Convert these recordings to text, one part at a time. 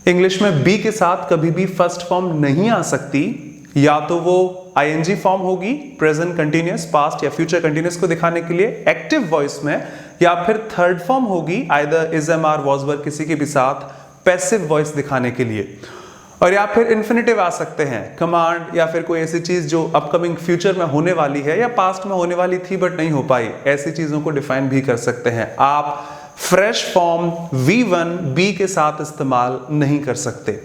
English में be के साथ कभी भी फर्स्ट फॉर्म नहीं आ सकती। या तो वो आईएनजी फॉर्म होगी प्रेजेंट कंटिन्यूअस, पास्ट या फ्यूचर कंटिन्यूअस को दिखाने के लिए एक्टिव वॉइस में, या फिर थर्ड फॉर्म होगी either is, am, are, was, were किसी के भी साथ पैसिव वॉइस दिखाने के लिए। और या फिर इन्फिनेटिव आ सकते हैं, कमांड या फिर कोई ऐसी चीज जो अपकमिंग फ्यूचर में होने वाली है या पास्ट में होने वाली थी बट नहीं हो पाई, ऐसी चीजों को डिफाइन भी कर सकते हैं। आप फ्रेश फॉर्म V1 बी के साथ इस्तेमाल नहीं कर सकते।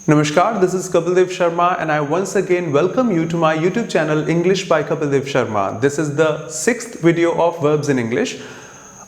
Namaskar, this is Kapil Dev Sharma and I once again welcome you to my YouTube channel English by Kapil Dev Sharma. This is the 6th video of Verbs in English.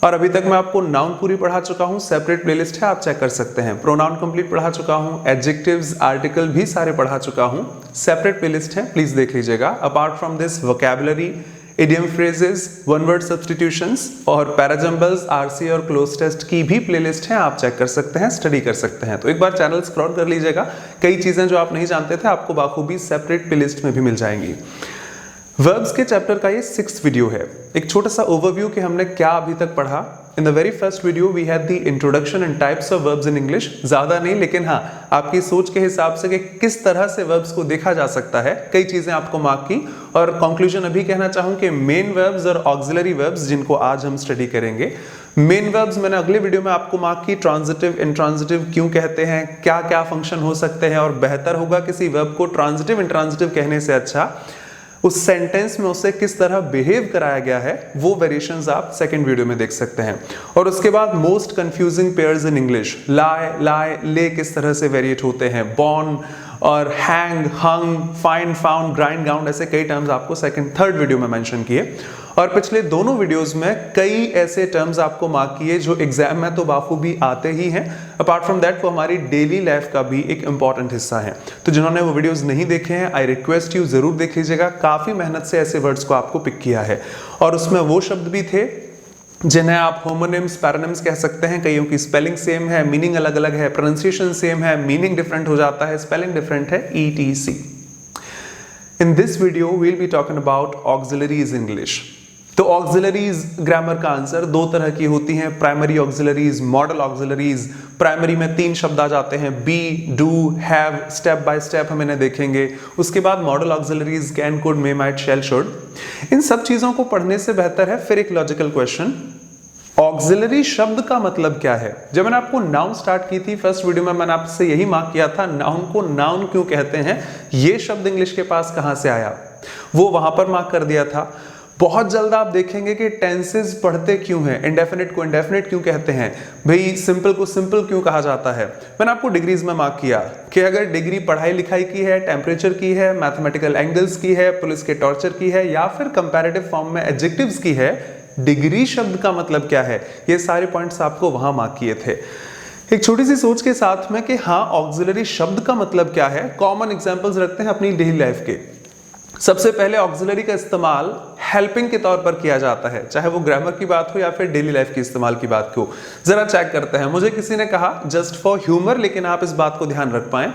और अभी तक मैं आपको नाउन पूरी पढ़ा चुका हूँ, separate playlist है, आप चेक कर सकते हैं। प्रोनाउन कंप्लीट पढ़ा चुका हूँ, एडजेक्टिव्स, आर्टिकल भी सारे पढ़ा चुका हूँ, सेपरेट प्लेलिस्ट है, प्लीज देख लीजिएगा। Apart from this vocabulary, idiom phrases, one word substitutions और पैराजम्बल्स, आरसी और क्लोज टेस्ट की भी प्लेलिस्ट है, आप चेक कर सकते हैं, स्टडी कर सकते हैं। तो एक बार चैनल स्क्रॉल कर लीजिएगा, कई चीजें जो आप नहीं जानते थे आपको बाखूबी सेपरेट प्लेलिस्ट में भी मिल जाएंगी। वर्ब्स के चैप्टर का ये 6th वीडियो है। एक छोटा सा ओवरव्यू कि हमने क्या अभी तक पढ़ा। In the very first video we had the introduction and types of verbs in English. ज्यादा नहीं, लेकिन हाँ आपकी सोच के हिसाब से कि किस तरह से वर्ब्स को देखा जा सकता है, कई चीजें आपको मार्क की। और कंक्लूजन अभी कहना चाहूँ कि मेन वर्ब्स और ऑक्सिलरी वर्ब्स जिनको आज हम स्टडी करेंगे। मेन वर्ब्स मैंने अगले वीडियो में आपको मार्क की, ट्रांजिटिव, इंट्रांजिटिव क्यों कहते हैं, क्या क्या फंक्शन हो सकते हैं, और बेहतर होगा किसी वर्ब को ट्रांजिटिव इंट्रांजिटिव कहने से अच्छा उस सेंटेंस में उसे किस तरह बिहेव कराया गया है, वो वेरिएशंस आप सेकंड वीडियो में देख सकते हैं। और उसके बाद most confusing pairs in English, lie, lie, lay किस तरह से वेरिएट होते हैं, बॉर्न और hang, hung, find, found, grind, ground, ऐसे कई टर्म्स आपको थर्ड वीडियो में मेंशन किए। और पिछले दोनों वीडियोस में कई ऐसे टर्म्स आपको मार्क किए जो एग्जाम में तो बाखूबी आते ही हैं। अपार्ट फ्रॉम दैट वो हमारी डेली लाइफ का भी एक इंपॉर्टेंट हिस्सा है। तो जिन्होंने वो वीडियोस नहीं देखे हैं, आई रिक्वेस्ट यू जरूर देख लीजिएगा। काफी मेहनत से ऐसे वर्ड्स को आपको पिक किया है और उसमें वो शब्द भी थे जिन्हें आप होमोनिम्स, पैरानिम्स कह सकते हैं। कईयों की स्पेलिंग सेम है, मीनिंग अलग अलग है, प्रोनाउंसिएशन सेम है, मीनिंग डिफरेंट हो जाता है, स्पेलिंग डिफरेंट है, etc. In this video we'll be talking about auxiliaries English. तो ऑक्सिलरीज ग्रामर का आंसर दो तरह की होती हैं, primary auxiliaries, modal auxiliaries. Primary में 3 शब्द आ जाते हैं, be, do, have, step by step हम इन्हें देखेंगे। उसके बाद modal auxiliaries, can, could, may, might, shall, should. इन सब चीजों को पढ़ने से बेहतर है फिर एक लॉजिकल क्वेश्चन, ऑक्सिलरी शब्द का मतलब क्या है। जब मैंने आपको नाउन स्टार्ट की थी फर्स्ट वीडियो में, मैंने आपसे यही मार्क किया था, नाउन को नाउन क्यों कहते हैं, ये शब्द इंग्लिश के पास कहां से आया, वो वहां पर मार्क कर दिया था। बहुत जल्द आप देखेंगे कि टेंसेस पढ़ते क्यों हैं, इंडेफिनिट को इंडेफिनिट क्यों कहते हैं, भाई सिंपल को सिंपल क्यों कहा जाता है। मैंने आपको डिग्रीज में मार्क किया कि अगर डिग्री पढ़ाई लिखाई की है, टेम्परेचर की है, मैथमेटिकल एंगल्स की है, पुलिस के टॉर्चर की है, या फिर कंपैरेटिव फॉर्म में एडजेक्टिव्स की है, डिग्री शब्द का मतलब क्या है, ये सारे पॉइंट्स आपको वहां मार्क किए थे। एक छोटी सी सोच के साथ में कि हाँ ऑक्सिलरी शब्द का मतलब क्या है, कॉमन एग्जांपल्स रखते हैं अपनी डेली लाइफ के। सबसे पहले ऑक्सिलरी का इस्तेमाल हेल्पिंग के तौर पर किया जाता है, चाहे वो ग्रामर की बात हो या फिर डेली लाइफ के इस्तेमाल की बात हो। जरा चेक करते हैं। मुझे किसी ने कहा जस्ट फॉर ह्यूमर, लेकिन आप इस बात को ध्यान रख पाएं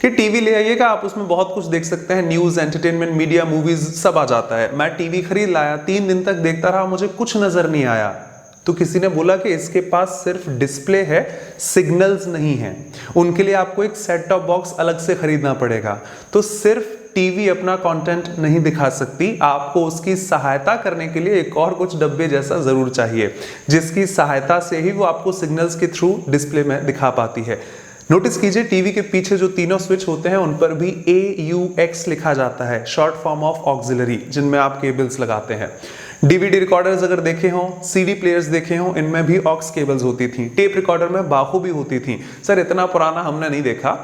कि टीवी ले आइएगा, आप उसमें बहुत कुछ देख सकते हैं, न्यूज, एंटरटेनमेंट, मीडिया, मूवीज सब आ जाता है। मैं टीवी खरीद लाया, 3 दिन तक देखता रहा, मुझे कुछ नजर नहीं आया। तो किसी ने बोला कि इसके पास सिर्फ डिस्प्ले है, सिग्नल्स नहीं है। उनके लिए आपको एक सेट टॉप बॉक्स अलग से खरीदना पड़ेगा। तो सिर्फ टीवी अपना कंटेंट नहीं दिखा सकती, आपको उसकी सहायता करने के लिए एक और कुछ डब्बे जैसा जरूर चाहिए, जिसकी सहायता से ही वो आपको सिग्नल्स के थ्रू डिस्प्ले में दिखा पाती है। नोटिस कीजिए टीवी के पीछे जो तीनों स्विच होते हैं उन पर भी AUX लिखा जाता है, शॉर्ट फॉर्म ऑफ ऑक्सिलरी, जिनमें आप केबल्स लगाते हैं। डीवीडी रिकॉर्डर्स अगर देखे हों, CD प्लेयर्स देखे हों, इनमें भी ऑक्स केबल्स होती थी। टेप रिकॉर्डर में बाखूबी होती थी। सर इतना पुराना हमने नहीं देखा।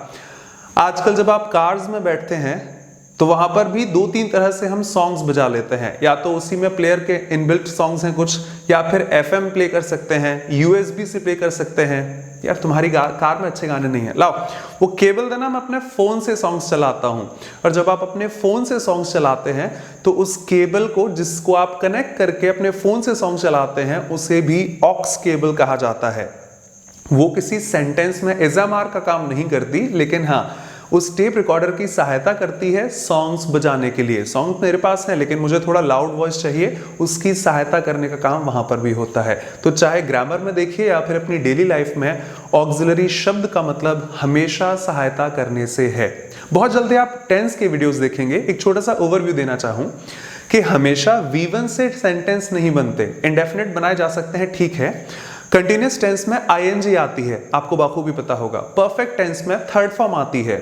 आजकल जब आप कार्स में बैठते हैं तो वहां पर भी 2-3 तरह से हम सॉन्ग्स बजा लेते हैं, या तो उसी में प्लेयर के इनबिल्ट सॉन्ग्स हैं कुछ, या फिर FM प्ले कर सकते हैं, USB से प्ले कर सकते हैं। यार तुम्हारी कार में अच्छे गाने नहीं है, लाओ वो केबल देना, मैं अपने फोन से सॉन्ग्स चलाता हूं। और जब आप अपने फोन से सॉन्ग्स चलाते हैं तो उस केबल को, जिसको आप कनेक्ट करके अपने फोन से सॉन्ग चलाते हैं, उसे भी ऑक्स केबल कहा जाता है। वो किसी सेंटेंस में एजामार का काम नहीं करती, लेकिन हाँ उस टेप रिकॉर्डर की सहायता करती है सॉन्ग्स बजाने के लिए। सॉन्ग मेरे पास है लेकिन मुझे थोड़ा लाउड वॉइस चाहिए, उसकी सहायता करने का काम वहां पर भी होता है। तो चाहे ग्रामर में देखिए या फिर अपनी डेली लाइफ में, ऑक्सिलरी शब्द का मतलब हमेशा सहायता करने से है। बहुत जल्दी आप टेंस के वीडियोस देखेंगे। एक छोटा सा ओवरव्यू देना चाहूं कि हमेशा V1 से सेंटेंस नहीं बनते, इंडेफिनिट बनाए जा सकते हैं, ठीक है। कंटिन्यूअस टेंस में ing आती है, आपको बाखूबी पता होगा। परफेक्ट टेंस में थर्ड फॉर्म आती है।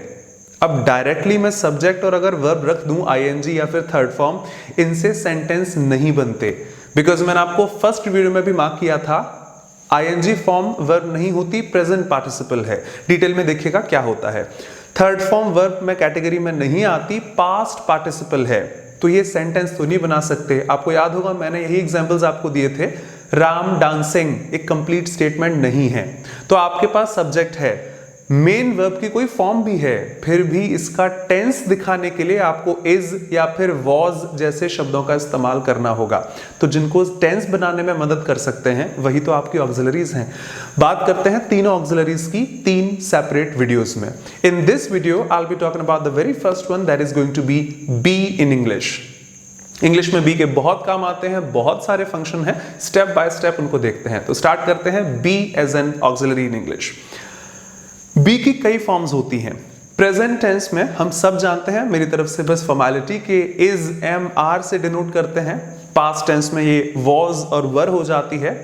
अब डायरेक्टली मैं सब्जेक्ट और अगर वर्ब रख दूं ing या फिर थर्ड फॉर्म, इनसे सेंटेंस नहीं बनते। बिकॉज मैंने आपको फर्स्ट वीडियो में भी मार्क किया था, ing फॉर्म वर्ब नहीं होती, प्रेजेंट पार्टिसिपल है। डिटेल में देखिएगा क्या होता है। थर्ड फॉर्म वर्ब में कैटेगरी में नहीं आती, पास्ट पार्टिसिपल है, तो ये सेंटेंस तो नहीं बना सकते। आपको याद होगा मैंने यही एग्जांपल्स आपको दिए थे। राम डांसिंग एक कंप्लीट स्टेटमेंट नहीं है। तो आपके पास सब्जेक्ट है, मेन वर्ब की कोई फॉर्म भी है, फिर भी इसका टेंस दिखाने के लिए आपको इज या फिर वॉज जैसे शब्दों का इस्तेमाल करना होगा। तो जिनको टेंस बनाने में मदद कर सकते हैं वही तो आपकी ऑक्सिलरीज हैं। बात करते हैं तीनों ऑक्सिलरीज की 3 सेपरेट वीडियोस में। In this video I will be talking about the very first one, that is going to be be in English. English में बी के बहुत काम आते हैं, बहुत सारे फंक्शन हैं, स्टेप बाय स्टेप उनको देखते हैं। तो स्टार्ट करते हैं be as an auxiliary in English. Be की कई फॉर्म्स होती हैं। प्रेजेंट टेंस में हम सब जानते हैं, मेरी तरफ से बस फॉर्मेलिटी के इज एम आर से डिनोट करते हैं। पास्ट टेंस में ये वॉज और वर हो जाती है।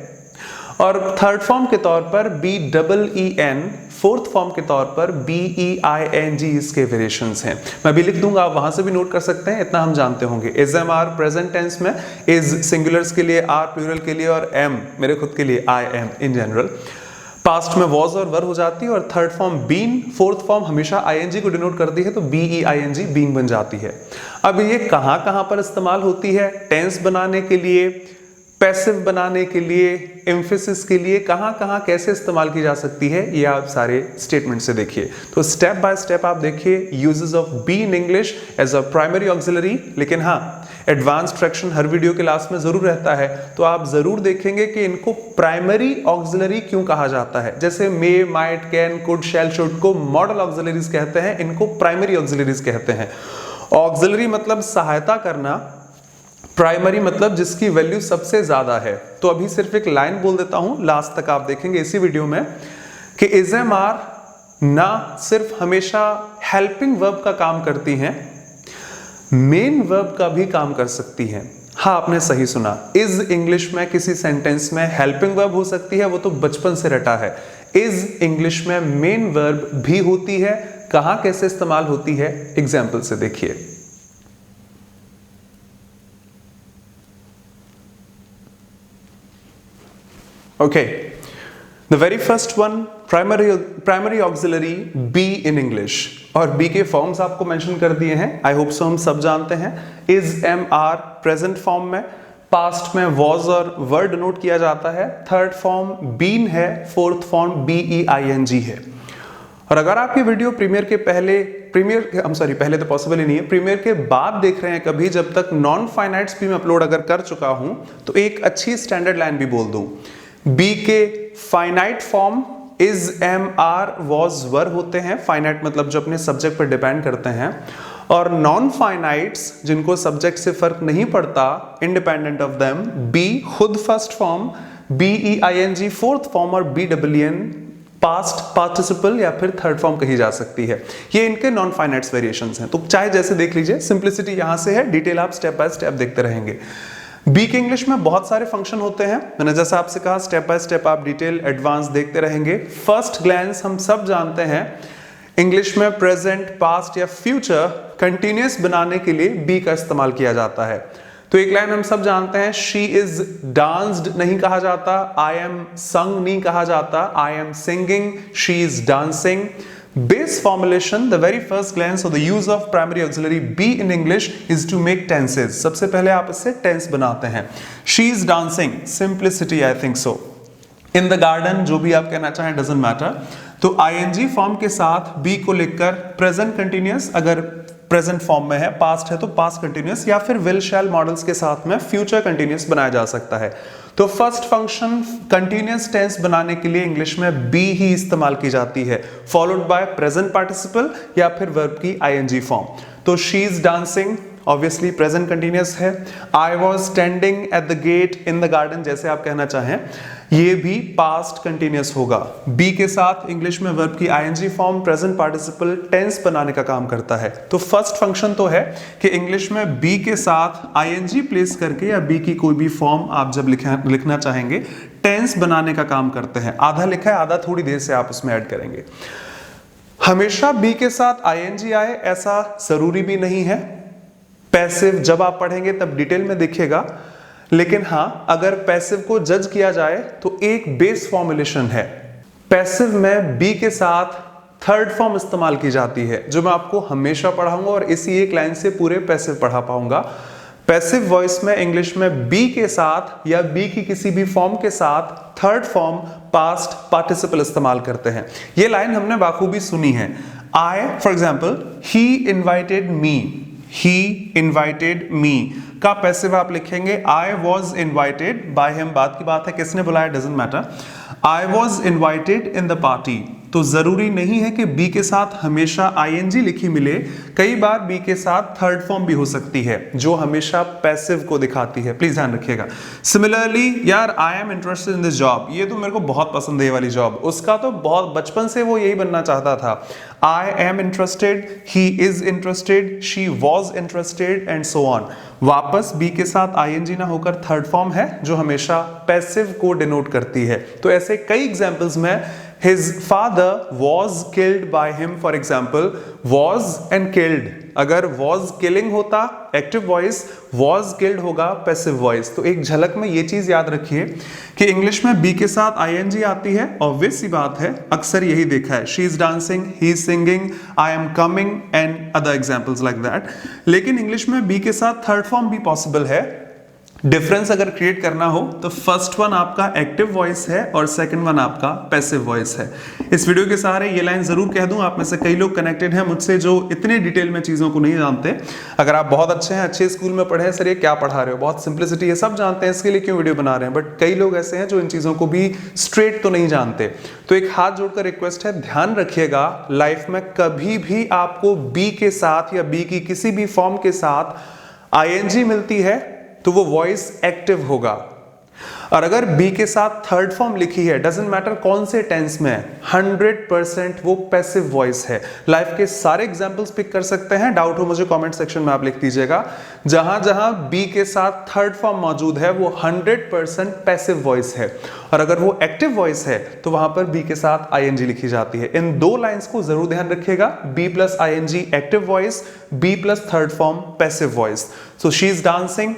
और थर्ड फॉर्म के तौर पर B double E N, fourth form के तौर पर बी ई आई एन जी इसके वेरिएशंस हैं। मैं भी लिख दूंगा, आप वहां से भी नोट कर सकते हैं, इतना हम जानते होंगे। Is am are present tense में, इज सिंगुलर्स के लिए, आर प्लूरल के लिए और एम मेरे खुद के लिए, I am in general. Past में वॉज और वर हो जाती है। और third form been, fourth form हमेशा आईएनजी को डिनोट करती है, तो B E I N G being बन जाती है। अब ये कहां कहां पर इस्तेमाल होती है? टेंस बनाने के लिए, पैसिव बनाने के लिए, एम्फेसिस के लिए, कहां कहां कैसे इस्तेमाल की जा सकती है, ये आप सारे स्टेटमेंट से देखिए। तो स्टेप बाय स्टेप आप देखिए uses of be in English as a primary auxiliary. लेकिन हाँ, एडवांस फ्रैक्शन हर वीडियो के लास्ट में जरूर रहता है, तो आप जरूर देखेंगे कि इनको प्राइमरी ऑक्सिलरी क्यों कहा जाता है। जैसे may, might, can, could, shall, should को मॉडल ऑक्सिलरीज कहते हैं, इनको प्राइमरी ऑक्सिलरीज कहते हैं। ऑक्सिलरी मतलब सहायता करना, प्राइमरी मतलब जिसकी वैल्यू सबसे ज्यादा है। तो अभी सिर्फ एक लाइन बोल देता हूं, लास्ट तक आप देखेंगे इसी वीडियो में कि इज एम आर ना सिर्फ हमेशा हेल्पिंग वर्ब का काम करती हैं, मेन वर्ब का भी काम कर सकती हैं। हाँ, आपने सही सुना, इज इंग्लिश में किसी सेंटेंस में हेल्पिंग वर्ब हो सकती है, वो तो बचपन से रटा है। इज इंग्लिश में मेन वर्ब भी होती है। कहां कैसे इस्तेमाल होती है, एग्जाम्पल से देखिए। Okay, the very first one, primary auxiliary be in English, और be के फॉर्म्स आपको मेंशन कर दिए हैं, आई होप सो हम सब जानते हैं। is, am, are present form में, पास्ट में was और were डिनोट किया जाता है, थर्ड फॉर्म been है, फोर्थ फॉर्म BEING है। और अगर आप ये वीडियो प्रीमियर के पहले पहले तो पॉसिबल ही नहीं है, प्रीमियर के बाद देख रहे हैं कभी, जब तक नॉन फाइनाइट्स भी मैं अपलोड अगर कर चुका हूं, तो एक अच्छी स्टैंडर्ड लाइन भी बोल दूं। बी के finite form is, am, are, was, were होते हैं। फाइनाइट मतलब जो अपने सब्जेक्ट पर डिपेंड करते हैं। और नॉन फाइनाइट्स जिनको सब्जेक्ट से फर्क नहीं पड़ता, इंडिपेंडेंट ऑफ देम, बी खुद first form, B E I N G fourth form और B W N past participle या फिर थर्ड फॉर्म कही जा सकती है। ये इनके नॉन फाइनाइट्स वेरिएशंस हैं। तो चाहे जैसे देख लीजिए, सिंप्लिसिटी यहां से है, डिटेल आप स्टेप बाय स्टेप देखते रहेंगे। बी के इंग्लिश में बहुत सारे फंक्शन होते हैं, मैंने जैसा आपसे कहा स्टेप बाय स्टेप आप डिटेल एडवांस देखते रहेंगे। फर्स्ट ग्लैंस हम सब जानते हैं, इंग्लिश में प्रेजेंट, पास्ट या फ्यूचर कंटिन्यूअस बनाने के लिए बी का इस्तेमाल किया जाता है। तो एक लाइन हम सब जानते हैं, शी इज डांस्ड नहीं कहा जाता, आई एम संग नहीं कहा जाता, I am singing, she is dancing. Base formulation, the very first glance of the use of primary auxiliary be in English is to make tenses. सबसे पहले आप इससे tense बनाते हैं। She is dancing, simplicity I think so. In the garden, जो भी आप कहना चाहें doesn't matter. तो ing फॉर्म के साथ be को लिखकर present continuous, अगर प्रेजेंट फॉर्म में है, पास्ट है तो पास्ट कंटिन्यूअस, या फिर विल शैल मॉडल्स के साथ में फ्यूचर कंटिन्यूअस बनाया जा सकता है। तो फर्स्ट फंक्शन कंटिन्यूअस टेंस बनाने के लिए इंग्लिश में बी ही इस्तेमाल की जाती है, फॉलोड बाय प्रेजेंट पार्टिसिपल या फिर वर्ब की आईएनजी फॉर्म। तो she is dancing obviously present continuous है। I was standing at the gate in the garden, जैसे आप कहना चाहें, ये भी पास्ट कंटिन्यूअस होगा। बी के साथ इंग्लिश में वर्ब की ING form present participle tense बनाने का काम करता है। तो फर्स्ट फंक्शन तो है कि इंग्लिश में बी के साथ आईएनजी प्लेस करके या बी की कोई भी फॉर्म आप जब लिखना चाहेंगे टेंस बनाने का काम करते हैं। आधा लिखा है, आधा थोड़ी देर से आप उसमें ऐड करेंगे। हमेशा बी के साथ आईएनजी आए ऐसा जरूरी भी नहीं है। पैसिव जब आप पढ़ेंगे तब डिटेल में दिखेगा, लेकिन हां अगर पैसिव को जज किया जाए तो एक बेस फॉर्मुलेशन है। पैसिव में बी के साथ थर्ड फॉर्म इस्तेमाल की जाती है, जो मैं आपको हमेशा पढ़ाऊंगा और इसी एक लाइन से पूरे पैसिव पढ़ा पाऊंगा। पैसिव वॉइस में इंग्लिश में बी के साथ या बी की किसी भी फॉर्म के साथ थर्ड फॉर्म पास्ट पार्टिसिपल इस्तेमाल करते हैं। ये लाइन हमने बाखूबी सुनी है। I for example, he invited me, he invited me का पैसिव आप लिखेंगे I was invited by him, बात की बात है, किसने बुलाया doesn't matter। I was invited in the party, तो जरूरी नहीं है कि बी के साथ हमेशा आईएनजी लिखी मिले, कई बार बी के साथ थर्ड फॉर्म भी हो सकती है जो हमेशा पैसिव को दिखाती है, प्लीज ध्यान रखिएगा। सिमिलरली यार I am interested in this job, ये तो मेरे को बहुत पसंद है ये वाली जॉब, उसका तो बहुत बचपन से वो यही बनना चाहता था। I am interested, he is interested, she was interested and so on. वापस बी के साथ आईएनजी ना होकर थर्ड फॉर्म है जो हमेशा पैसिव को डिनोट करती है। तो ऐसे कई एग्जाम्पल्स में his father was killed by him, for example, was and killed, अगर was killing होता एक्टिव वॉइस, was killed होगा पैसिव वॉइस। तो एक झलक में ये चीज याद रखिए कि इंग्लिश में बी के साथ आईएनजी आती है, ऑब्वियस सी बात है, अक्सर यही देखा है। She is dancing, he is singing, I am coming and other examples like that. लेकिन इंग्लिश में बी के साथ थर्ड फॉर्म भी पॉसिबल है। डिफरेंस अगर क्रिएट करना हो तो फर्स्ट वन आपका एक्टिव वॉइस है और सेकंड वन आपका पैसिव वॉइस है। इस वीडियो के सहारे ये लाइन जरूर कह दूं, आप में से कई लोग कनेक्टेड हैं मुझसे जो इतने डिटेल में चीजों को नहीं जानते। अगर आप बहुत अच्छे हैं, अच्छे स्कूल में पढ़े हैं, सर ये क्या पढ़ा रहे हो, बहुत सिंप्लिसिटी है, सब जानते हैं, इसके लिए क्यों वीडियो बना रहे हैं, बट कई लोग ऐसे हैं जो इन चीजों को भी स्ट्रेट तो नहीं जानते। तो एक हाथ जोड़कर रिक्वेस्ट है, ध्यान रखिएगा लाइफ में कभी भी आपको बी के साथ या बी की किसी भी फॉर्म के साथ आईएनजी मिलती है तो वो वॉइस एक्टिव होगा, और अगर बी के साथ थर्ड फॉर्म लिखी है, डजंट मैटर कौन से टेंस में, 100% वो पैसिव वॉइस है। लाइफ के सारे एग्जांपल्स पिक कर सकते हैं, डाउट हो मुझे कमेंट सेक्शन में आप लिख दीजिएगा। जहां जहां बी के साथ थर्ड फॉर्म मौजूद है वो 100% पैसिव वॉइस है, और अगर वो एक्टिव वॉइस है तो वहां पर बी के साथ आईएनजी लिखी जाती है। इन दो लाइंस को जरूर ध्यान रखिएगा, be plus ING active voice, be plus third form passive voice. So she is dancing,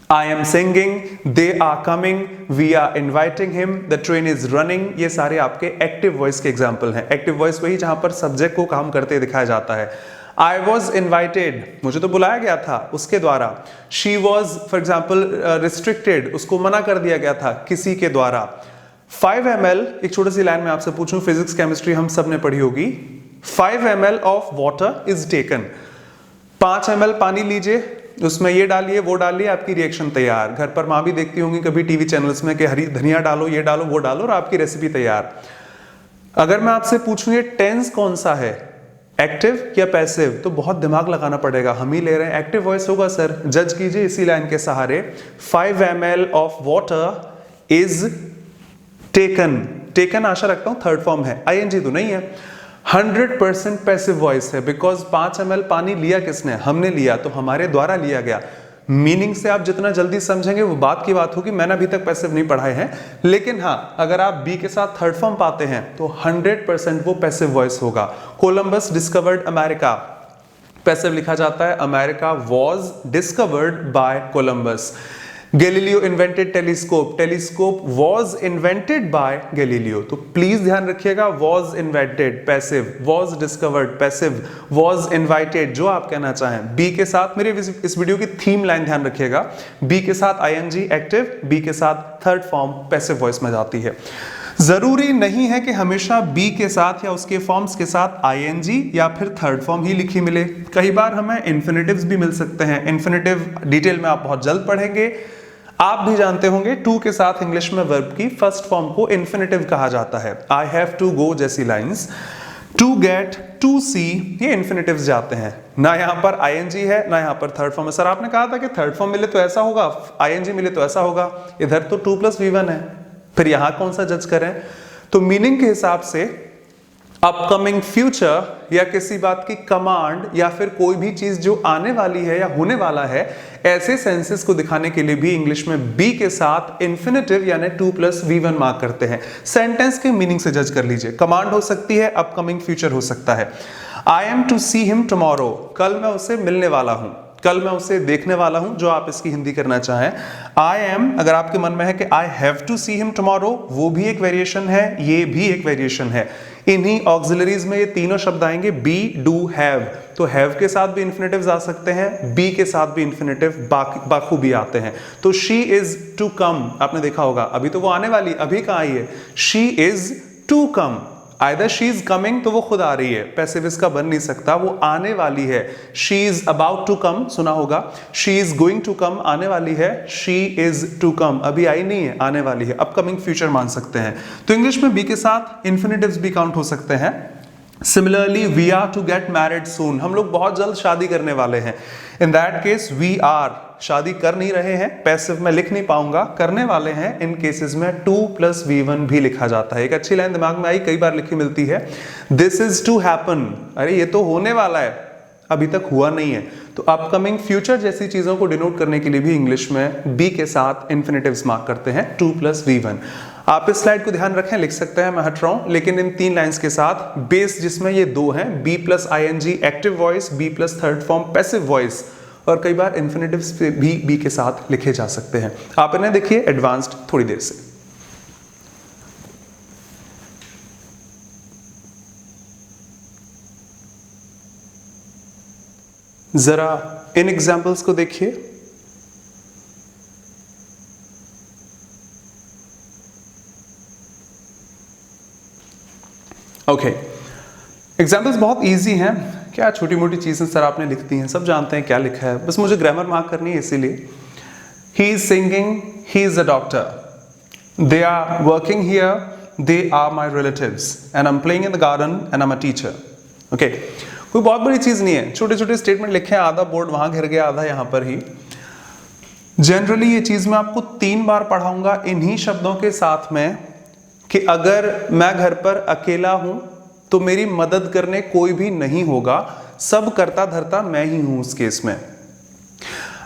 I am singing, they are coming, we are inviting him, the train is running, ये सारे आपके एक्टिव वॉइस के example हैं। Active voice वही जहां पर subject को काम करते दिखाया जाता है। I was invited, मुझे तो बुलाया गया था उसके द्वारा। She was for example restricted, उसको मना कर दिया गया था किसी के द्वारा। 5 ml, एक छोटी सी लाइन में आपसे पूछूं, फिजिक्स केमिस्ट्री हम सब ने पढ़ी होगी। 5 ml of water is taken, 5 ml पानी लीजिए, उसमें ये डालिए वो डालिए, आपकी रिएक्शन तैयार। घर पर माँ भी देखती होंगी कभी टीवी चैनल्स में कि हरी धनिया डालो, ये डालो, वो डालो, और आपकी रेसिपी तैयार। अगर मैं आपसे पूछूं ये टेंस कौन सा है, एक्टिव या पैसिव, तो बहुत दिमाग लगाना पड़ेगा। हम ही ले रहे हैं, एक्टिव वॉइस होगा सर, जज कीजिए इसी लाइन के सहारे। 5 ml of water is taken, taken आशा रखता हूं थर्ड फॉर्म है, आईएनजी तो नहीं है। 100% पैसिव वॉइस है, बिकॉज 5 ml पानी लिया किसने, हमने लिया, तो हमारे द्वारा लिया गया। मीनिंग से आप जितना जल्दी समझेंगे वो बात की बात होगी। मैंने अभी तक पैसिव नहीं पढ़ाए हैं, लेकिन हाँ अगर आप बी के साथ थर्ड फॉर्म पाते हैं तो 100% वो पैसिव वॉइस होगा। कोलंबस डिस्कवर्ड अमेरिका, पैसिव लिखा जाता है, America was discovered by Columbus. Galileo invented telescope, telescope was invented by Galileo. तो प्लीज ध्यान रखिएगा, was invented passive, was discovered passive, was invited, जो आप कहना चाहें। बी के साथ, मेरे इस वीडियो की थीम लाइन ध्यान रखिएगा, बी के साथ आईएनजी एक्टिव, बी के साथ थर्ड फॉर्म पैसिव वॉइस में जाती है। जरूरी नहीं है कि हमेशा बी के साथ या उसके फॉर्म्स के साथ आईएनजी या फिर थर्ड फॉर्म ही लिखी मिले। कई बार हमें इन्फिनेटिव्स भी मिल सकते हैं। इन्फिनेटिव डिटेल में आप बहुत जल्द पढ़ेंगे। आप भी जानते होंगे टू के साथ इंग्लिश में वर्ब की फर्स्ट फॉर्म को इन्फिनेटिव कहा जाता है। आई हैव टू गो जैसी लाइंस, टू गेट, टू सी, ये इन्फिनेटिव्स जाते हैं। ना यहाँ पर आईएनजी है ना यहाँ पर थर्ड फॉर्म है। सर आपने कहा था कि थर्ड फॉर्म मिले तो ऐसा होगा, आईएनजी मिले तो ऐसा होगा। इधर तो 2+V1 है, फिर यहां कौन सा जज करें? तो मीनिंग के हिसाब से अपकमिंग फ्यूचर या किसी बात की कमांड या फिर कोई भी चीज जो आने वाली है या होने वाला है, ऐसे सेंसेस को दिखाने के लिए भी इंग्लिश में बी के साथ इन्फिनेटिव यानी 2+V1 मार्क करते हैं। सेंटेंस के मीनिंग से जज कर लीजिए। कमांड हो सकती है, अपकमिंग फ्यूचर हो सकता है। I am to see him tomorrow, कल मैं उसे मिलने वाला हूं, कल मैं उसे देखने वाला हूं, जो आप इसकी हिंदी करना चाहें। आई एम, अगर आपके मन में है कि I have to see him tomorrow, वो भी एक वेरिएशन है, ये भी एक वेरिएशन है। इन्हीं ऑक्सिलरीज में ये तीनों शब्द आएंगे, बी, डू, हैव। तो हैव के साथ भी इन्फिनेटिव्स आ सकते हैं, बी के साथ भी इन्फिनेटिव बाखूबी आते हैं। तो शी इज टू कम, आपने देखा होगा, अभी तो वो आने वाली, अभी कहाँ आई है? She is to come. Either she is coming, तो वो खुद आ रही है, पैसिव इसका बन नहीं सकता, वो आने वाली है। She is about to come, सुना होगा। She is going to come, आने वाली है। She is to come, अभी आई नहीं है, आने वाली है। अपकमिंग फ्यूचर मान सकते हैं। तो इंग्लिश में बी के साथ इन्फिनेटिव्स भी काउंट हो सकते हैं। Similarly we are to get married soon, हम लोग बहुत जल्द शादी करने वाले हैं। In that case we are, शादी कर नहीं रहे हैं, पैसिव में लिख नहीं पाऊंगा, करने वाले हैं। इन केसेस में 2+V1 भी लिखा जाता है। एक अच्छी लाइन दिमाग में आई, कई बार लिखी मिलती है, दिस इज टू हैपन, अरे ये तो होने वाला है, अभी तक हुआ नहीं है। तो अपकमिंग फ्यूचर जैसी चीजों को डिनोट करने के लिए भी इंग्लिश में बी के साथ इन्फिनेटिव्स मार्क करते हैं 2+V1। आप इस स्लाइड को ध्यान रखें, लिख सकते हैं, मैं हट रहा हूं, लेकिन इन तीन लाइंस के साथ बेस जिसमें ये दो हैं, be plus ING active voice, be plus third form passive voice, और कई बार इन्फिनेटिव्स भी बी के साथ लिखे जा सकते हैं। आप इन्हें देखिए एडवांस्ड थोड़ी देर से। जरा इन एग्जाम्पल्स को देखिए। ओके, एग्जाम्पल्स बहुत इजी हैं, क्या छोटी मोटी चीजें सर आपने लिख दी हैं, सब जानते हैं क्या लिखा है, बस मुझे ग्रामर मार्क करनी है इसीलिए। He is singing, he is a doctor, they are working here, they are my relatives, and I am playing in the garden and I am a teacher. Okay, कोई बहुत बड़ी चीज नहीं है, छोटे छोटे स्टेटमेंट लिखे हैं, आधा बोर्ड वहां घिर गया, आधा यहां पर ही। जनरली ये चीज मैं आपको 3 बार पढ़ाऊंगा इन्हीं शब्दों के साथ में, कि अगर मैं घर पर अकेला हूं तो मेरी मदद करने कोई भी नहीं होगा, सब करता धरता मैं ही हूं उस केस में।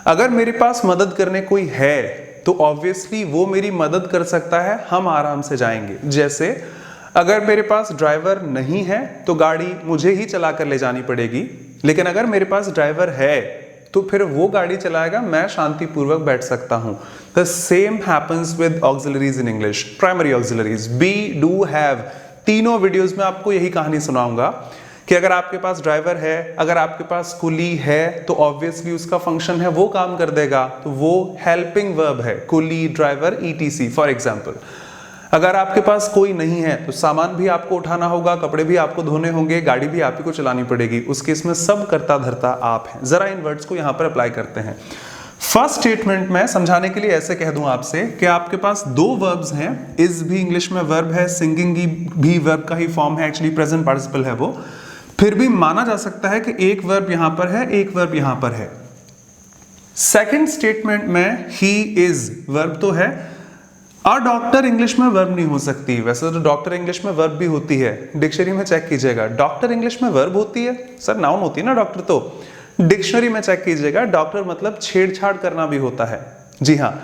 अगर मेरे पास मदद करने कोई है तो ऑब्वियसली वो मेरी मदद कर सकता है, हम आराम से जाएंगे। जैसे अगर मेरे पास ड्राइवर नहीं है तो गाड़ी मुझे ही चला कर ले जानी पड़ेगी, लेकिन अगर मेरे पास ड्राइवर है तो फिर वो गाड़ी चलाएगा, मैं शांतिपूर्वक बैठ सकता हूं। The same happens with auxiliaries in English, primary auxiliaries, be, do, have. तीनों वीडियोस में आपको यही कहानी सुनाऊंगा कि अगर आपके पास ड्राइवर है, अगर आपके पास कुली है, तो ऑब्वियसली उसका फंक्शन है, वो काम कर देगा, तो वो हेल्पिंग वर्ब है, कुली, ड्राइवर, ईटीसी फॉर एग्जाम्पल। अगर आपके पास कोई नहीं है तो सामान भी आपको उठाना होगा, कपड़े भी आपको धोने होंगे, गाड़ी भी आप ही को चलानी पड़ेगी, उस केस में सब करता धरता आप हैं। जरा इन वर्ड्स को यहां पर अप्लाई करते हैं। फर्स्ट स्टेटमेंट में समझाने के लिए ऐसे कह दूं आपसे कि आपके पास 2 वर्ब्स हैं, इज भी इंग्लिश में वर्ब है, सिंगिंग भी वर्ब का ही फॉर्म है, एक्चुअली प्रेजेंट पार्टिसिपल है वो, फिर भी माना जा सकता है कि एक वर्ब यहां पर है, एक वर्ब यहां पर है। सेकेंड स्टेटमेंट में ही इज वर्ब तो है, और डॉक्टर इंग्लिश में वर्ब नहीं हो सकती। वैसे तो डॉक्टर इंग्लिश में वर्ब भी होती है, डिक्शनरी में चेक कीजिएगा। डॉक्टर इंग्लिश में वर्ब होती है सर, नाउन होती है ना डॉक्टर, तो डिक्शनरी में चेक कीजिएगा, डॉक्टर मतलब छेड़छाड़ करना भी होता है। जी हाँ,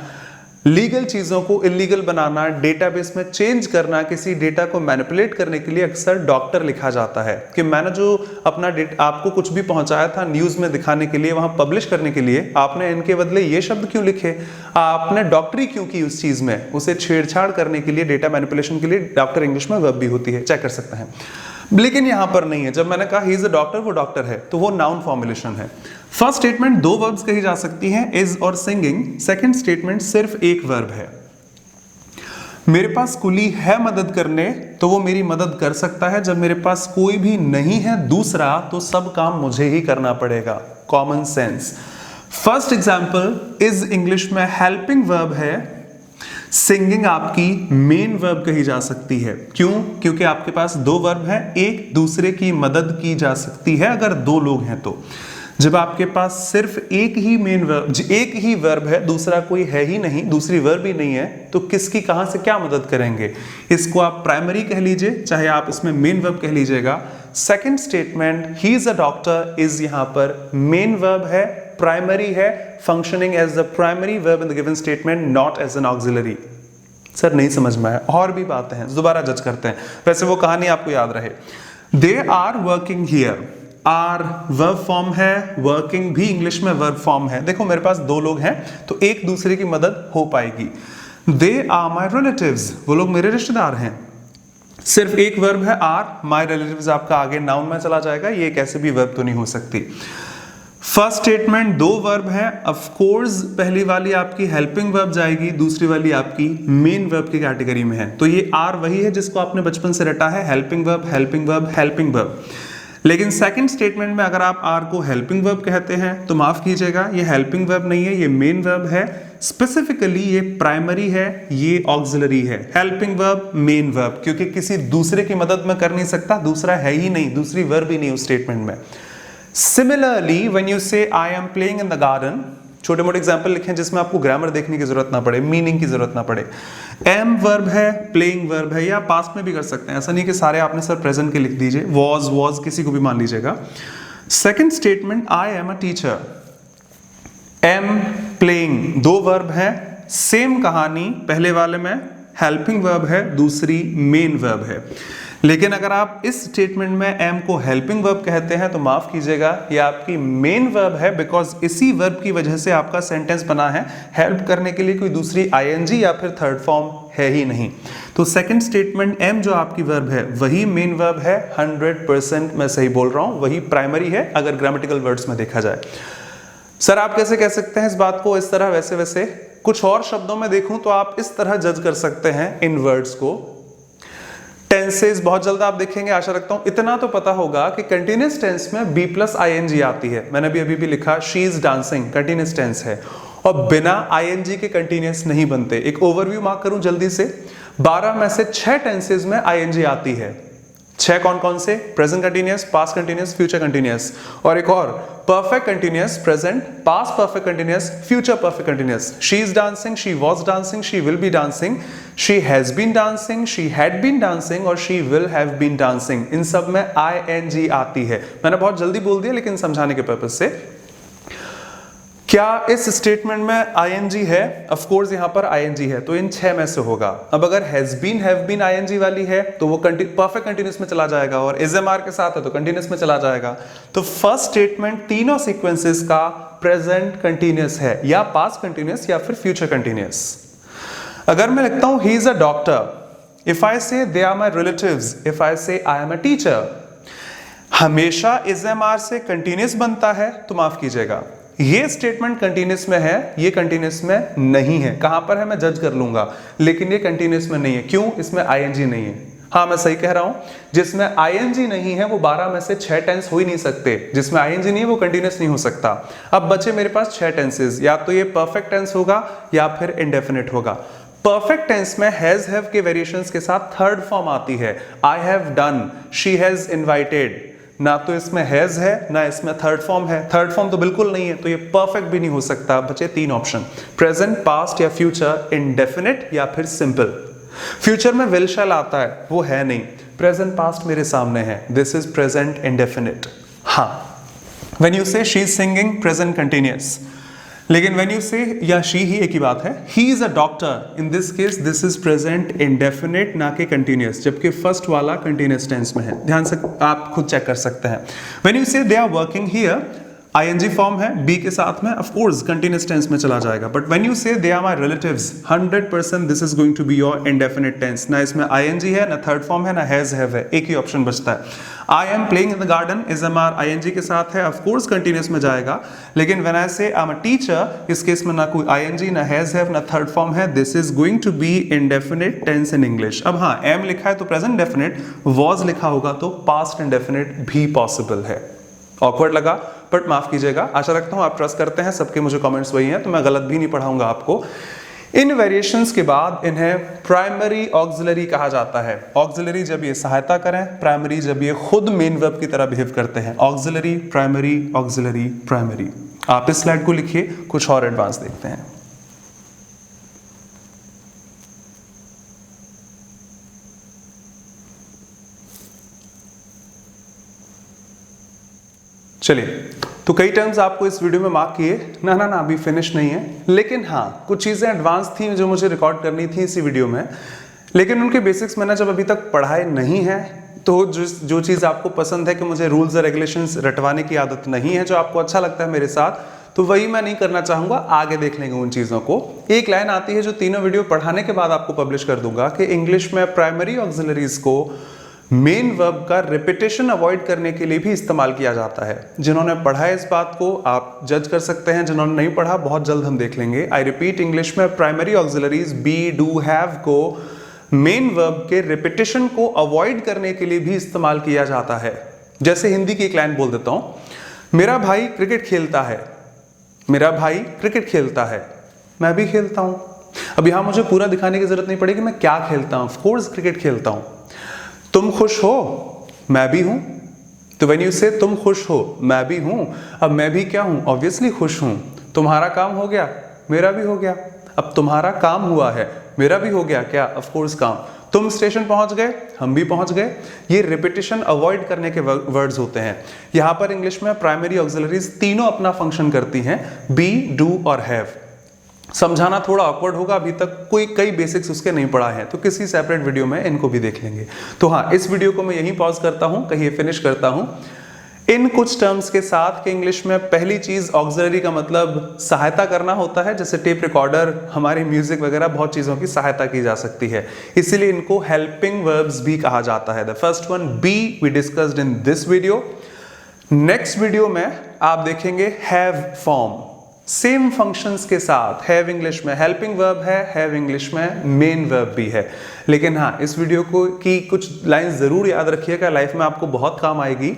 लीगल चीजों को इलीगल बनाना, डेटाबेस में चेंज करना, किसी डेटा को मैनिपुलेट करने के लिए अक्सर डॉक्टर लिखा जाता है। कि मैंने जो अपना आपको कुछ भी पहुंचाया था न्यूज में दिखाने के लिए, वहां पब्लिश करने के लिए, आपने इनके बदले ये शब्द क्यों लिखे, आपने डॉक्टरी क्यों की उस चीज में, उसे छेड़छाड़ करने के लिए, डेटा मैनिपुलेशन के लिए डॉक्टर इंग्लिश में वर्ब भी होती है, चेक कर सकते हैं। लेकिन यहां पर नहीं है। जब मैंने कहा ही इज अ डॉक्टर, वो डॉक्टर है, तो वो नाउन फॉर्मुलेशन है। फर्स्ट स्टेटमेंट 2 वर्ब्स कही जा सकती हैं, इज और सिंगिंग। सेकंड स्टेटमेंट सिर्फ एक वर्ब है। मेरे पास कुली है मदद करने, तो वो मेरी मदद कर सकता है। जब मेरे पास कोई भी नहीं है दूसरा, तो सब काम मुझे ही करना पड़ेगा। Common sense. First example is English में हेल्पिंग वर्ब है। सिंगिंग आपकी मेन वर्ब कही जा सकती है। क्यों? क्योंकि आपके पास दो वर्ब है, एक दूसरे की मदद की जा सकती है अगर दो लोग हैं तो। जब आपके पास सिर्फ एक ही मेन वर्ब, एक ही वर्ब है, दूसरा कोई है ही नहीं, दूसरी वर्ब ही नहीं है, तो किसकी कहां से क्या मदद करेंगे? इसको आप प्राइमरी कह लीजिए, चाहे आप इसमें मेन वर्ब कह लीजिएगा। Second statement he is a doctor is यहां पर मेन वर्ब है, प्राइमरी है, functioning as the primary verb in the given statement, not as an auxiliary. Sir नहीं समझ में आया, और भी बातें हैं, दोबारा जज करते हैं। वैसे वो कहानी आपको याद रहे। They are working here, are verb form है, वर्किंग भी इंग्लिश में वर्ब फॉर्म है। देखो मेरे पास दो लोग हैं तो एक दूसरे की मदद हो पाएगी। दे आर माई रिलेटिव्स, वो लोग मेरे रिश्तेदार हैं। सिर्फ एक वर्ब है आर, माई रिलेटिव्स आपका आगे नाउन में चला जाएगा, ये कैसे भी वर्ब तो नहीं हो सकती। फर्स्ट स्टेटमेंट दो वर्ब है, ऑफ कोर्स पहली वाली आपकी हेल्पिंग वर्ब जाएगी, दूसरी वाली आपकी मेन वर्ब की कैटेगरी में है। तो ये आर वही है जिसको आपने बचपन से रटा है, helping verb, helping verb, helping verb. लेकिन सेकंड स्टेटमेंट में अगर आप आर को हेल्पिंग वर्ब कहते हैं तो माफ कीजिएगा, ये हेल्पिंग वर्ब नहीं है, ये मेन वर्ब है। स्पेसिफिकली ये प्राइमरी है, ये ऑक्सिलरी है। हेल्पिंग वर्ब, मेन वर्ब, क्योंकि किसी दूसरे की मदद में कर नहीं सकता, दूसरा है ही नहीं, दूसरी वर्ब ही नहीं उस स्टेटमेंट में। सिमिलरली व्हेन यू से I am playing in the garden, छोटे मोटे एग्जाम्पल लिखें जिसमें आपको ग्रामर देखने की जरूरत ना पड़े, मीनिंग की जरूरत ना पड़े। एम वर्ब है, प्लेइंग वर्ब है, या पास्ट में भी कर सकते हैं, ऐसा नहीं कि सारे आपने सर प्रेजेंट के लिख दीजिए, वॉज किसी को भी मान लीजिएगा। Second statement I am a teacher, am playing दो वर्ब है, सेम कहानी, पहले वाले में हेल्पिंग वर्ब है, दूसरी मेन वर्ब है। लेकिन अगर आप इस स्टेटमेंट में एम को हेल्पिंग वर्ब कहते हैं तो माफ कीजिएगा, ये आपकी मेन वर्ब है, बिकॉज इसी वर्ब की वजह से आपका सेंटेंस बना है। हेल्प करने के लिए कोई दूसरी आईएनजी या फिर थर्ड फॉर्म है ही नहीं। तो सेकंड स्टेटमेंट एम जो आपकी वर्ब है वही मेन वर्ब है, 100% मैं सही बोल रहा हूं, वही प्राइमरी है अगर ग्रामेटिकल वर्ड्स में देखा जाए। सर आप कैसे कह सकते हैं इस बात को इस तरह, वैसे वैसे कुछ और शब्दों में देखूं तो आप इस तरह जज कर सकते हैं इन वर्ड्स को। टेंसेस बहुत जल्द आप देखेंगे, आशा रखता हूं इतना तो पता होगा कि कंटिन्यूअस टेंस में बी प्लस आईएनजी आती है। मैंने अभी भी लिखा she is dancing, continuous tense है, और बिना आईएनजी के कंटिन्यूअस नहीं बनते। एक ओवरव्यू मार्क करूं जल्दी से, 12 में से 6 टेंसेस में आईएनजी आती है। 6 कौन कौन से? Present continuous, past continuous, future continuous, और एक और perfect continuous, present, past perfect continuous, future perfect continuous. She is dancing, she was dancing, she will be dancing, she has been dancing, she had been dancing, और she will have been dancing. इन सब में ING आती है। मैंने बहुत जल्दी बोल दिया लेकिन समझाने के पर्पज से। क्या इस स्टेटमेंट में आईएनजी है? ऑफ कोर्स यहां पर आईएनजी है, तो इन 6 में से होगा। अब अगर has been, have been ING वाली है तो वो परफेक्ट कंटीन्यूअस में चला जाएगा, और इजएमआर के साथ है तो कंटीन्यूअस में चला जाएगा। तो फर्स्ट स्टेटमेंट तीनों सीक्वेंसेस का प्रेजेंट कंटीन्यूअस है, या पास्ट कंटीन्यूअस या फिर फ्यूचर कंटीन्यूअस। अगर मैं लिखता हूं he is a doctor, if I say they are my relatives, if I say I am a teacher, हमेशा इजएमआर से कंटीन्यूअस बनता है, तो माफ कीजिएगा ये स्टेटमेंट कंटीन्यूअस में है, ये कंटीन्यूअस में नहीं है। कहां पर है मैं जज कर लूंगा, लेकिन ये कंटीन्यूअस में नहीं है। क्यों? इसमें आईएनजी नहीं है। हाँ मैं सही कह रहा हूं, जिसमें आईएनजी नहीं है वो 12 में से 6 टेंस हो ही नहीं सकते। जिसमें आईएनजी नहीं है वो कंटीन्यूअस नहीं हो सकता। अब बचे मेरे पास 6 टेंसेस, या तो ये परफेक्ट टेंस होगा या फिर इंडेफिनिट होगा। परफेक्ट टेंस में हैज हैव के वेरिएशंस के साथ थर्ड फॉर्म आती है। I have done, she has invited, ना तो इसमें हैज है ना इसमें थर्ड फॉर्म है। थर्ड फॉर्म तो बिल्कुल नहीं है, तो ये परफेक्ट भी नहीं हो सकता। बचे 3 ऑप्शन, प्रेजेंट, पास्ट या फ्यूचर, इंडेफिनिट या फिर सिंपल। फ्यूचर में विल शैल आता है, वो है नहीं। प्रेजेंट पास्ट मेरे सामने है, दिस इज प्रेजेंट इंडेफिनिट। हाँ, व्हेन यू से she is singing, present continuous. लेकिन व्हेन यू से या शी ही एक ही बात है। ही is a doctor, in this case this is present indefinite ना कि कंटीन्यूअस, जबकि फर्स्ट वाला कंटीन्यूअस टेंस में है। ध्यान से आप खुद चेक कर सकते हैं। When you say they are working here, ING form है बी के साथ में, ऑफ कोर्स कंटीन्यूअस टेंस में चला जाएगा, but when you say they are my relatives 100% this is going to be your indefinite tense. ना इसमें आईएनजी है, ना थर्ड फॉर्म है, ना हैज हैव है, एक ही ऑप्शन बचता है। I am playing in the garden is am are ING के साथ है, ऑफ कोर्स कंटीन्यूअस में जाएगा, लेकिन when I say I am a teacher, इस केस में ना कोई आईएनजी, ना हैज हैव, ना थर्ड फॉर्म है, this is going to be indefinite tense in English. अब हाँ, एम लिखा है तो प्रेजेंट डेफिनिट, वॉज लिखा होगा तो पास्ट इंडेफिनिट भी पॉसिबल है। ऑकवर्ड लगा बट माफ कीजिएगा, आशा रखता हूं आप ट्रस्ट करते हैं, सबके मुझे कमेंट्स वही हैं तो मैं गलत भी नहीं पढ़ाऊंगा आपको। इन वेरिएशंस के बाद इन्हें प्राइमरी ऑक्सिलरी कहा जाता है। ऑक्सिलरी जब ये सहायता करें, प्राइमरी जब ये खुद मेन वर्ब की तरह बिहेव करते हैं। Auxiliary, primary, auxiliary, primary. आप इस स्लाइड को लिखिए, कुछ और एडवांस देखते हैं। चलिए, तो कई टर्म्स आपको इस वीडियो में मार्क किए ना, अभी फिनिश नहीं है, लेकिन हाँ कुछ चीज़ें एडवांस थी जो मुझे रिकॉर्ड करनी थी इसी वीडियो में, लेकिन उनके बेसिक्स मैंने जब अभी तक पढ़ाए नहीं है, तो जो चीज़ आपको पसंद है कि मुझे रूल्स और रेगुलेशंस रटवाने की आदत नहीं है, जो आपको अच्छा लगता है मेरे साथ, तो वही मैं नहीं करना चाहूँगा, आगे देख लेंगे उन चीज़ों को। एक लाइन आती है जो तीनों वीडियो पढ़ाने के बाद आपको पब्लिश कर दूंगा कि इंग्लिश में प्राइमरी ऑक्सिलरीज को मेन वर्ब का रिपीटेशन अवॉइड करने के लिए भी इस्तेमाल किया जाता है। जिन्होंने पढ़ा है इस बात को आप जज कर सकते हैं, जिन्होंने नहीं पढ़ा बहुत जल्द हम देख लेंगे। आई रिपीट, इंग्लिश में primary auxiliaries be, do, have को मेन वर्ब के रिपीटेशन को अवॉइड करने के लिए भी इस्तेमाल किया जाता है। जैसे हिंदी की एक लाइन बोल देता हूं, मेरा भाई क्रिकेट खेलता है। मेरा भाई क्रिकेट खेलता है, मैं भी खेलता हूं। अब यहां मुझे पूरा दिखाने की जरूरत नहीं पड़ेगी मैं क्या खेलता हूं, ऑफ कोर्स क्रिकेट खेलता हूं। तुम खुश हो, मैं भी हूं। तो व्हेन यू से तुम खुश हो, मैं भी हूं, अब मैं भी क्या हूं, ऑब्वियसली खुश हूं। तुम्हारा काम हो गया, मेरा भी हो गया। अब तुम्हारा काम हुआ है, मेरा भी हो गया क्या, ऑफ कोर्स काम। तुम स्टेशन पहुंच गए, हम भी पहुंच गए। ये रिपीटिशन अवॉइड करने के वर्ड्स होते हैं। यहां पर इंग्लिश में प्राइमरी ऑक्सिलरीज तीनों अपना फंक्शन करती हैं, बी, डू और हैव। समझाना थोड़ा ऑकवर्ड होगा, अभी तक कई बेसिक्स उसके नहीं पढ़ा है, तो किसी सेपरेट वीडियो में इनको भी देख लेंगे। तो हाँ, इस वीडियो को मैं यहीं पॉज करता हूं, कहीं फिनिश करता हूं इन कुछ टर्म्स के साथ कि इंग्लिश में पहली चीज ऑक्सिलरी का मतलब सहायता करना होता है। जैसे टेप रिकॉर्डर, हमारी म्यूजिक वगैरह, बहुत चीजों की सहायता की जा सकती है, इसीलिए इनको हेल्पिंग वर्ब्स भी कहा जाता है। The first one be we discussed in this video. Next video में आप देखेंगे हैव फॉर्म, सेम फंक्शंस के साथ। हैव इंग्लिश में हेल्पिंग वर्ब है, हैव इंग्लिश में मेन वर्ब भी है। लेकिन हाँ, इस वीडियो को की कुछ लाइन जरूर याद रखिएगा, लाइफ में आपको बहुत काम आएगी।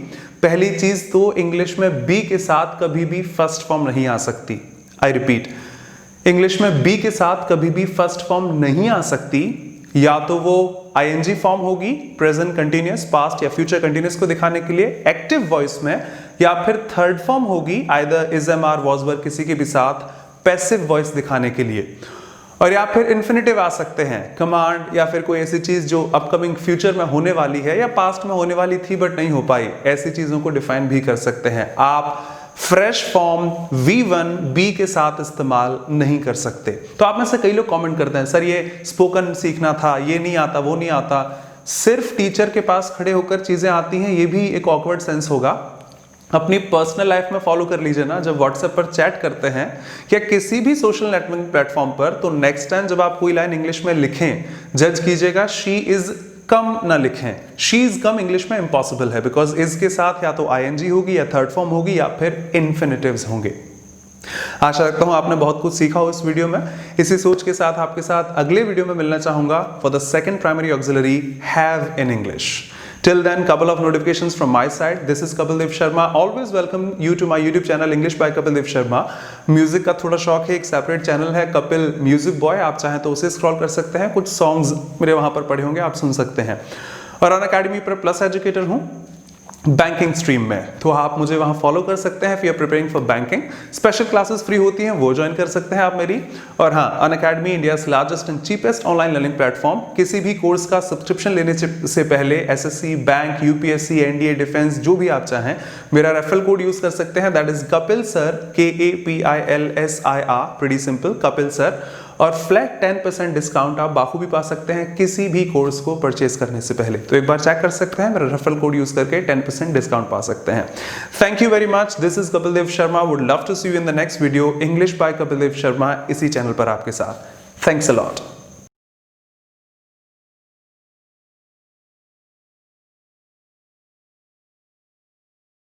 पहली चीज तो इंग्लिश में बी के साथ कभी भी फर्स्ट फॉर्म नहीं आ सकती। आई रिपीट, इंग्लिश में बी के साथ कभी भी फर्स्ट फॉर्म नहीं आ सकती। या तो वो आईएनजी फॉर्म होगी, प्रेजेंट कंटिन्यूअस, पास्ट या फ्यूचर कंटिन्यूअस को दिखाने के लिए एक्टिव वॉइस में, या फिर थर्ड फॉर्म होगी either is, am, are, was, were, किसी के भी साथ पैसिव वॉइस दिखाने के लिए। और या फिर इन्फिनेटिव आ सकते हैं, कमांड, या फिर कोई ऐसी चीज जो अपकमिंग फ्यूचर में होने वाली है या पास्ट में होने वाली थी बट नहीं हो पाई, ऐसी चीजों को डिफाइन भी कर सकते हैं। आप फ्रेश फॉर्म V1 B के साथ इस्तेमाल नहीं कर सकते। तो आप में से कई लोग कमेंट करते हैं, सर ये स्पोकन सीखना था, ये नहीं आता, वो नहीं आता। सिर्फ टीचर के पास खड़े होकर चीजें आती हैं, ये भी एक ऑकवर्ड सेंस होगा। अपनी पर्सनल लाइफ में फॉलो कर लीजिए ना, जब व्हाट्सएप पर चैट करते हैं या किसी भी सोशल नेटवर्किंग प्लेटफॉर्म पर, तो नेक्स्ट टाइम जब आप कोई लाइन इंग्लिश में लिखें, जज कीजिएगा शी इज कम ना लिखें। शी इज कम इंग्लिश में इम्पॉसिबल है, बिकॉज इज के साथ या तो आईएनजी होगी या थर्ड फॉर्म होगी या फिर इन्फिनेटिव्स होंगे। आशा रखता हूं आपने बहुत कुछ सीखा हो इस वीडियो में। इसी सोच के साथ आपके साथ अगले वीडियो में मिलना चाहूंगा for the second primary auxiliary have in English. Till then, couple of notifications from my side. This is Kapil Dev Sharma. Always welcome you to my YouTube channel English by Kapil Dev Sharma. Music का थोड़ा शौक है, एक separate channel है Kapil music boy, आप चाहें तो उसे स्क्रॉल कर सकते हैं। कुछ सॉन्ग्स मेरे वहां पर पड़े होंगे, आप सुन सकते हैं। और अनअकैडमी पर प्लस एजुकेटर हूं बैंकिंग स्ट्रीम में, तो आप मुझे वहां फॉलो कर सकते हैं। if you are preparing for banking, special classes free होती हैं, वो ज्वाइन कर सकते हैं आप मेरी। और हाँ, Unacademy India's largest and cheapest online learning platform. किसी भी कोर्स का सब्सक्रिप्शन लेने से पहले SSC, bank, UPSC, NDA, defence, जो भी आप चाहें, मेरा रेफरल कोड यूज कर सकते हैं, that is Kapil sir, KAPILSIR, pretty simple, Kapil sir. और फ्लैट 10% डिस्काउंट आप बाखूबी पा सकते हैं किसी भी कोर्स को परचेज करने से पहले। तो एक बार चेक कर सकते हैं, मेरा रेफरल कोड यूज करके 10% डिस्काउंट पा सकते हैं। Thank you very much, this is Kapil Dev Sharma, would love to see you in the next video English by Kapil Dev Sharma, इसी चैनल पर आपके साथ। Thanks a lot.